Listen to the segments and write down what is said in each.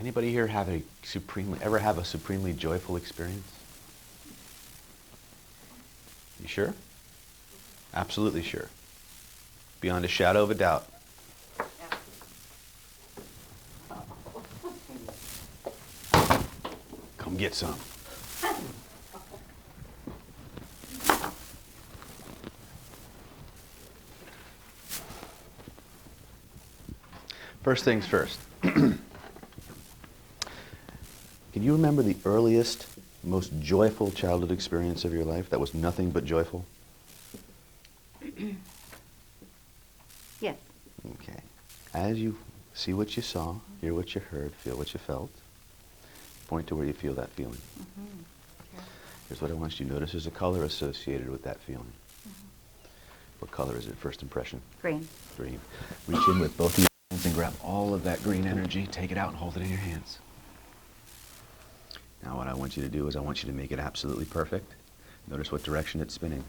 Anybody here ever have a supremely joyful experience? You sure? Absolutely sure. Beyond a shadow of a doubt. Come get some. First things first. Can you remember the earliest, most joyful childhood experience of your life that was nothing but joyful? Yes. Okay. As you see what you saw, hear what you heard, feel what you felt, point to where you feel that feeling. Sure. Here's what I want you to notice. There's a color associated with that feeling. What color is it, first impression? Green. Green. Reach in with both of your hands and grab all of that green energy, take it out and hold it in your hands. Now what I want you to do is I want you to make it absolutely perfect. Notice what direction it's spinning.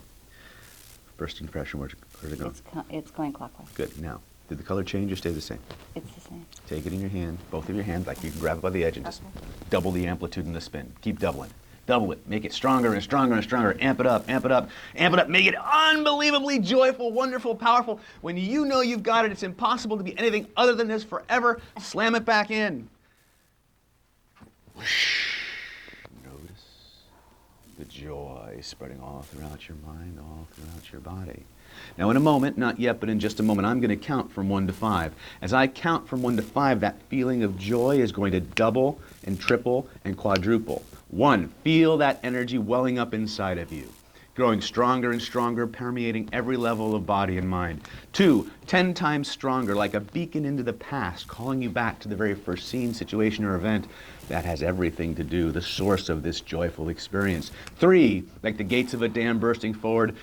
First impression, where's it going? It's going clockwise. Good. Now, did the color change or stay the same? It's the same. Take it in your hand, both of your hands, like you can grab it by the edge and just double the amplitude in the spin. Keep doubling. Double it. Make it stronger and stronger and stronger. Amp it up, amp it up, amp it up. Make it unbelievably joyful, wonderful, powerful. When you know you've got it, it's impossible to be anything other than this forever. Slam it back in. Notice the joy spreading all throughout your mind, all throughout your body. Now in a moment, not yet, but in just a moment, I'm going to count from 1 to 5. As I count from 1 to 5, that feeling of joy is going to double and triple and quadruple. 1, feel that energy welling up inside of you, growing stronger and stronger, permeating every level of body and mind. 2, 10 times stronger, like a beacon into the past, calling you back to the very first scene, situation, or event that has everything to do, the source of this joyful experience. 3, like the gates of a dam bursting forward,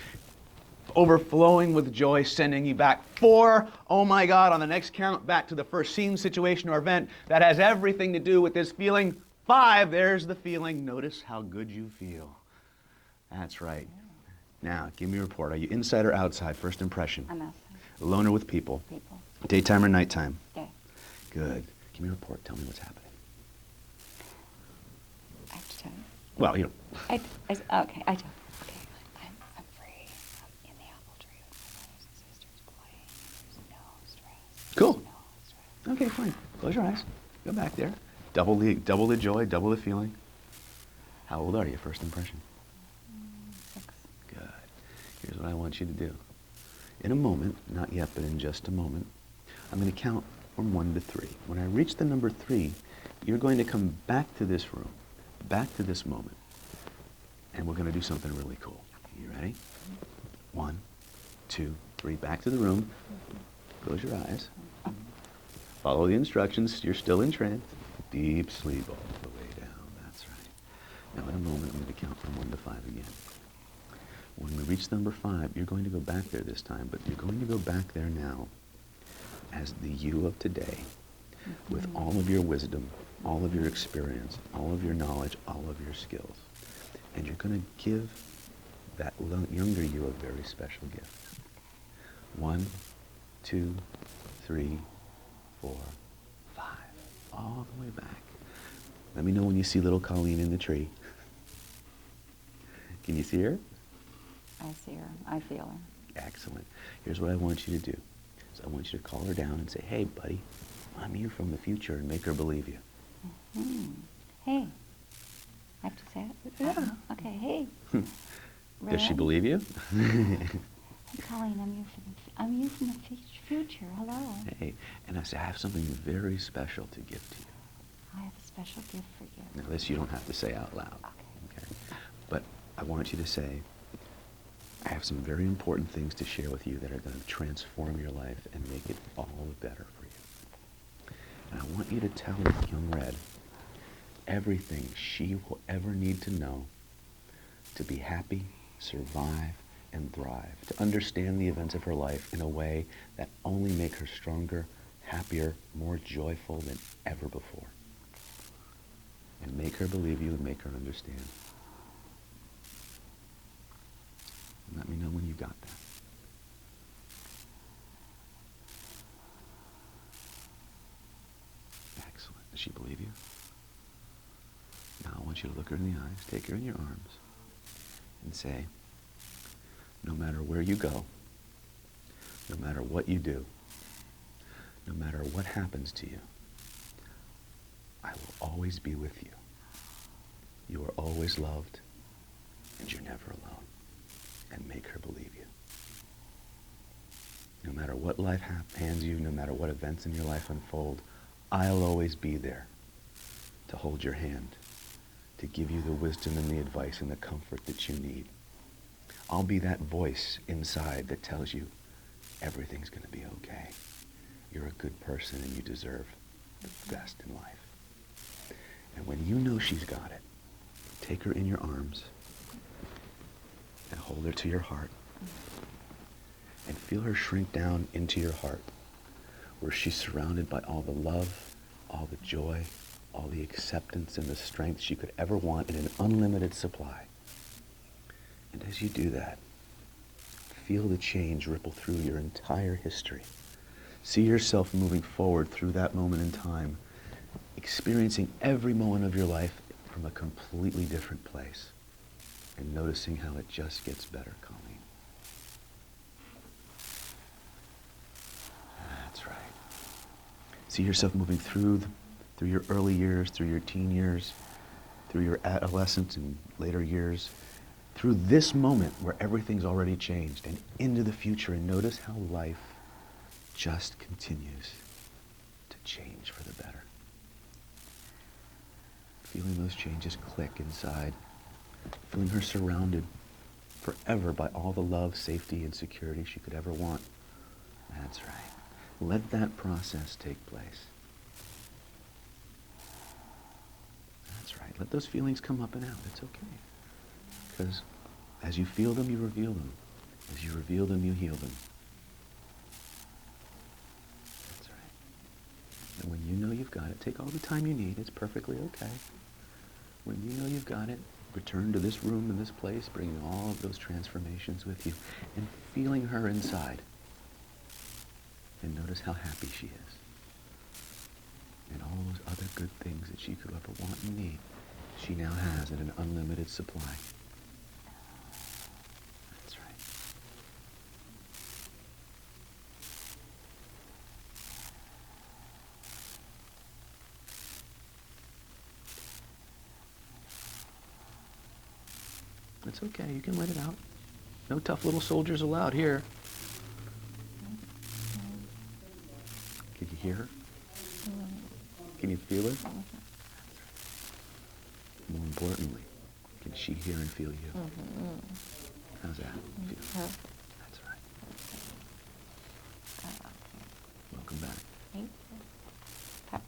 overflowing with joy, sending you back. 4, oh my God, on the next count, back to the first scene, situation, or event that has everything to do with this feeling. 5, there's the feeling. Notice how good you feel. That's right. Now, give me a report. Are you inside or outside? First impression. I'm outside. Alone or with people? People. Daytime or nighttime? Day. Good. Give me a report. Tell me what's happening. I have to tell you. Well, you know. Okay, I do. Okay, I'm free. I'm in the apple tree with my brothers and sisters playing. There's no stress. Cool. There's no stress. Okay, fine. Close your eyes. Go back there. Double the joy, double the feeling. How old are you? First impression. 6. Good. Here's what I want you to do. In a moment, not yet, but in just a moment, I'm going to count from 1 to 3. When I reach the number 3, you're going to come back to this room, back to this moment, and we're going to do something really cool. You ready? 1, 2, 3. Back to the room. Close your eyes. Follow the instructions. You're still in trance. Deep sleep all the way down. That's right. Now in a moment, I'm going to count from 1 to 5 again. When we reach number 5, you're going to go back there this time, but you're going to go back there now as the you of today, with all of your wisdom, all of your experience, all of your knowledge, all of your skills. And you're going to give that younger you a very special gift. 1, 2, 3, 4, 5. All the way back. Let me know when you see little Colleen in the tree. Can you see her? I see her. I feel her. Excellent. Here's what I want you to do. So I want you to call her down and say, hey, buddy, I'm you from the future, and make her believe you. Hey. I have to say it? Yeah. Okay, hey. Does she believe you? Hey, Colleen, I'm you from the future. Hello. Hey, and I say, I have something very special to give to you. I have a special gift for you. Now this you don't have to say out loud. Okay. But I want you to say, I have some very important things to share with you that are going to transform your life and make it all better for you. And I want you to tell young Red everything she will ever need to know to be happy, survive, and thrive, to understand the events of her life in a way that only make her stronger, happier, more joyful than ever before. And make her believe you and make her understand. And let me know when you got that. Excellent. she believe you? Now I want you to look her in the eyes, take her in your arms, and say, no matter where you go, no matter what you do, no matter what happens to you, I will always be with you. You are always loved, and you're never alone. And make her believe you. No matter what life hands you, no matter what events in your life unfold, I'll always be there to hold your hand, to give you the wisdom and the advice and the comfort that you need. I'll be that voice inside that tells you everything's going to be okay. You're a good person and you deserve the best in life. And when you know she's got it, take her in your arms and hold her to your heart and feel her shrink down into your heart where she's surrounded by all the love, all the joy, all the acceptance and the strength she could ever want in an unlimited supply. And as you do that, feel the change ripple through your entire history. See yourself moving forward through that moment in time, experiencing every moment of your life from a completely different place, and noticing how it just gets better, Colleen. That's right. See yourself moving through your early years, through your teen years, through your adolescence and later years, through this moment where everything's already changed, and into the future, and notice how life just continues to change for the better. Feeling those changes click inside, feeling her surrounded forever by all the love, safety, and security she could ever want. That's right. Let that process take place. That's right. Let those feelings come up and out. It's okay. Because as you feel them, you reveal them. As you reveal them, you heal them. That's right. And when you know you've got it, take all the time you need. It's perfectly okay. When you know you've got it, return to this room and this place, bringing all of those transformations with you, and feeling her inside. And notice how happy she is. And all those other good things that she could ever want and need, she now has in an unlimited supply. That's right. It's okay, you can let it out. No tough little soldiers allowed here. Can you hear her? Can you feel her? More importantly, can she hear and feel you? How's that feel? That's right. Welcome back. Thank you.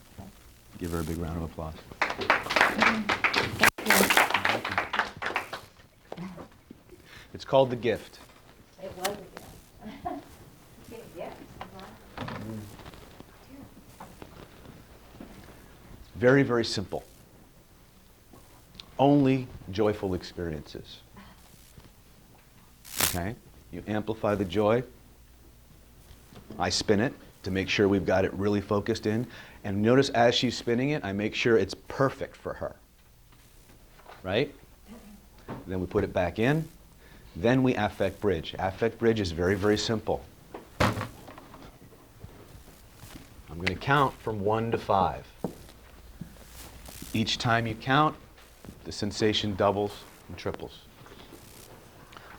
Give her a big round of applause. It's called The Gift. It was a gift. Yes. Very, very simple. Only joyful experiences. Okay? You amplify the joy. I spin it to make sure we've got it really focused in. And notice as she's spinning it, I make sure it's perfect for her. Right? Then we put it back in. Then we affect bridge. Affect bridge is very, very simple. I'm going to count from 1 to 5. Each time you count, the sensation doubles and triples.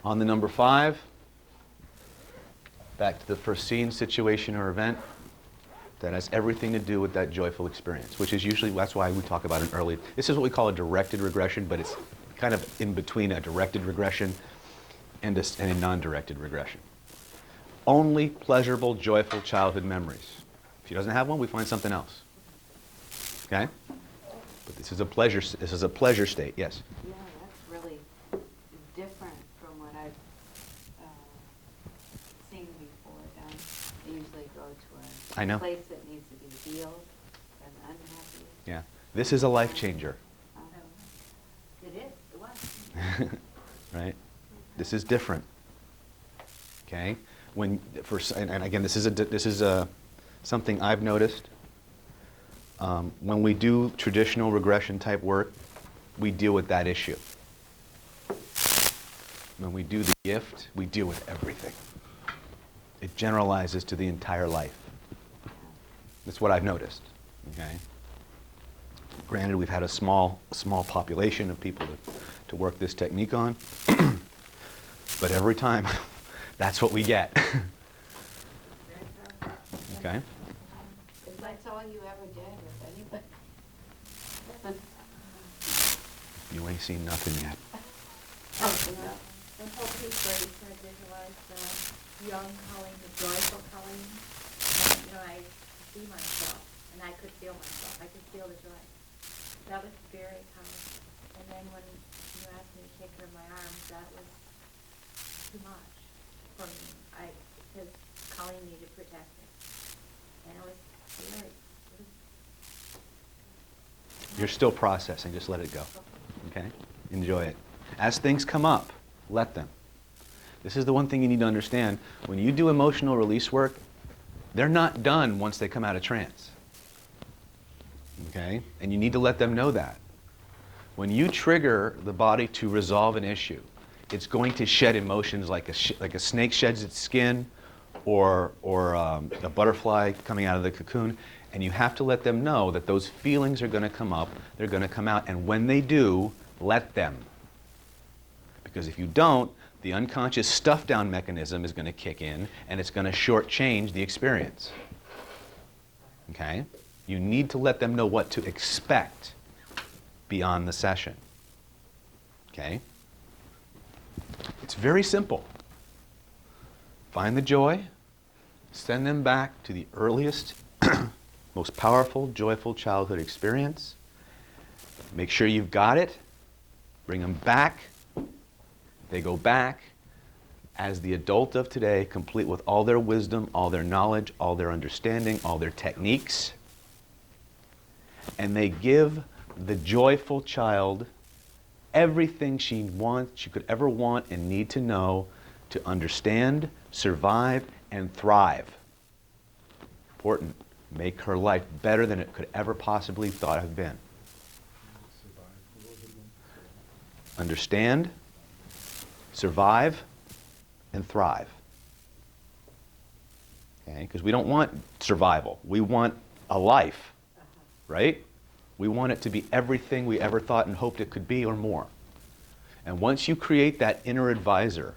On the number 5, back to the first scene, situation, or event that has everything to do with that joyful experience, which is usually, that's why we talk about it early. This is what we call a directed regression, but it's kind of in between a directed regression and a non-directed regression. Only pleasurable, joyful childhood memories. If she doesn't have one, we find something else. Okay? But this is a pleasure state, yes? Yeah, that's really different from what I've seen before done. They usually go to I know. a place that needs to be healed and unhappy. Yeah. This is a life changer. It is. It was. Right? This is different. Okay? And again, this is something I've noticed. When we do traditional regression type work, we deal with that issue. When we do the gift, we deal with everything. It generalizes to the entire life. That's what I've noticed. Okay. Granted, we've had a small population of people to work this technique on, but every time, that's what we get. Okay. If that's all you ever did with anybody. You ain't seen nothing yet. The whole piece where you said visualize the young culling, the joyful culling, and I see myself, and I could feel myself. I could feel the joy. That was very powerful. And then when you asked me to take care of my arms, that was too much for me. His culling needed protecting, and it was very. You're still processing, just let it go. Okay? Enjoy it. As things come up, let them. This is the one thing you need to understand. When you do emotional release work, they're not done once they come out of trance. Okay? And you need to let them know that. When you trigger the body to resolve an issue, it's going to shed emotions like a snake sheds its skin, or a butterfly coming out of the cocoon. And you have to let them know that those feelings are going to come up, they're going to come out, and when they do, let them. Because if you don't, the unconscious stuff-down mechanism is going to kick in, and it's going to shortchange the experience. Okay? You need to let them know what to expect beyond the session. Okay? It's very simple. Find the joy, send them back to the earliest, most powerful, joyful childhood experience. Make sure you've got it. Bring them back. They go back as the adult of today, complete with all their wisdom, all their knowledge, all their understanding, all their techniques. And they give the joyful child everything she could ever want and need to know to understand, survive, and thrive. Important. Make her life better than it could ever possibly thought have been. Understand, survive, and thrive. Okay? Because we don't want survival. We want a life, right? We want it to be everything we ever thought and hoped it could be or more. And once you create that inner advisor,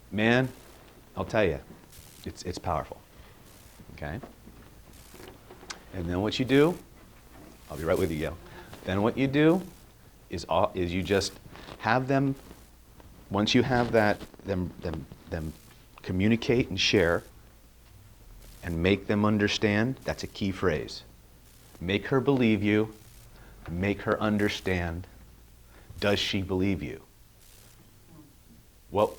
man, I'll tell you, it's powerful. Okay? And then what you do, I'll be right with you, Gail. Then what you do is you just have them, once you have that, them communicate and share and make them understand. That's a key phrase. Make her believe you, make her understand. Does she believe you? Well,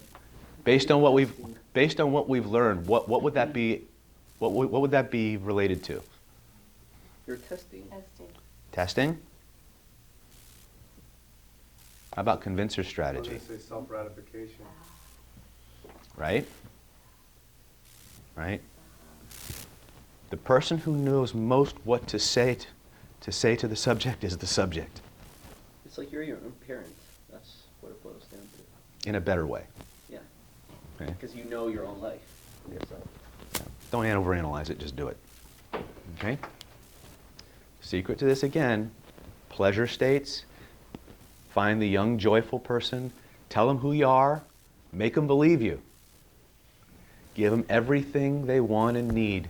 based on what we've learned, what would that be? What would that be related to? You're testing. Testing? How about convincer strategy? I was going to say self-ratification. Right? Right? The person who knows most what to say to the subject is the subject. It's like you're your own parent. That's what it boils down to. In a better way. Yeah. Okay? Because you know your own life yourself. Don't overanalyze it, just do it. Okay? Secret to this again, pleasure states. Find the young, joyful person. Tell them who you are. Make them believe you. Give them everything they want and need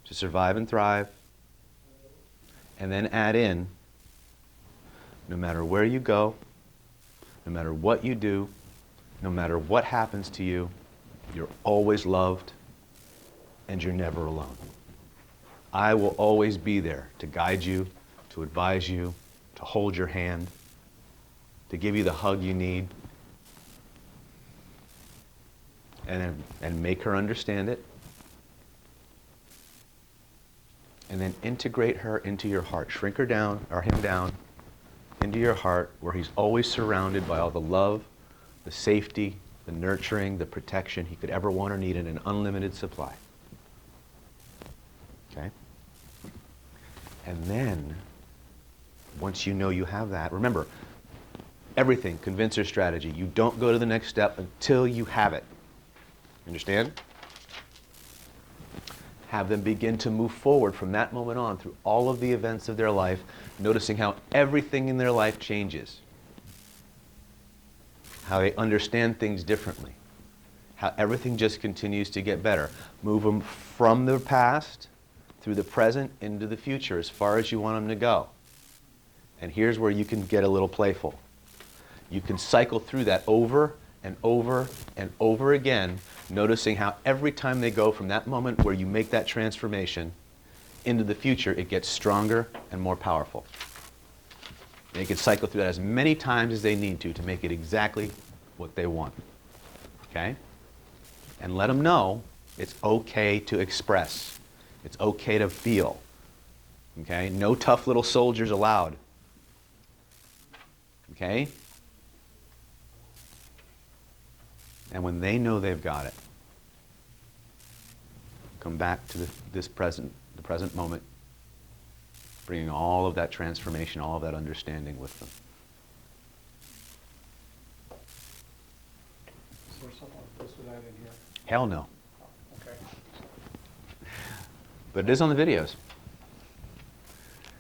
to survive and thrive. And then add in, no matter where you go, no matter what you do, no matter what happens to you, you're always loved and you're never alone. I will always be there to guide you, to advise you, to hold your hand, to give you the hug you need, and make her understand it. And then integrate her into your heart. Shrink her down, or him down, into your heart, where he's always surrounded by all the love, the safety, the nurturing, the protection he could ever want or need in an unlimited supply. Okay? And then, once you know you have that, remember, everything, convincer strategy, you don't go to the next step until you have it. Understand? Have them begin to move forward from that moment on through all of the events of their life, noticing how everything in their life changes, how they understand things differently, how everything just continues to get better. Move them from the past through the present into the future as far as you want them to go. And here's where you can get a little playful. You can cycle through that over and over and over again, noticing how every time they go from that moment where you make that transformation into the future, it gets stronger and more powerful. They can cycle through that as many times as they need to make it exactly what they want. Okay? And let them know it's okay to express. It's okay to feel. Okay? No tough little soldiers allowed. Okay? And when they know they've got it, come back to the present moment, bringing all of that transformation, all of that understanding with them. Is there something like this without in here? Hell no. Okay. But it is on the videos.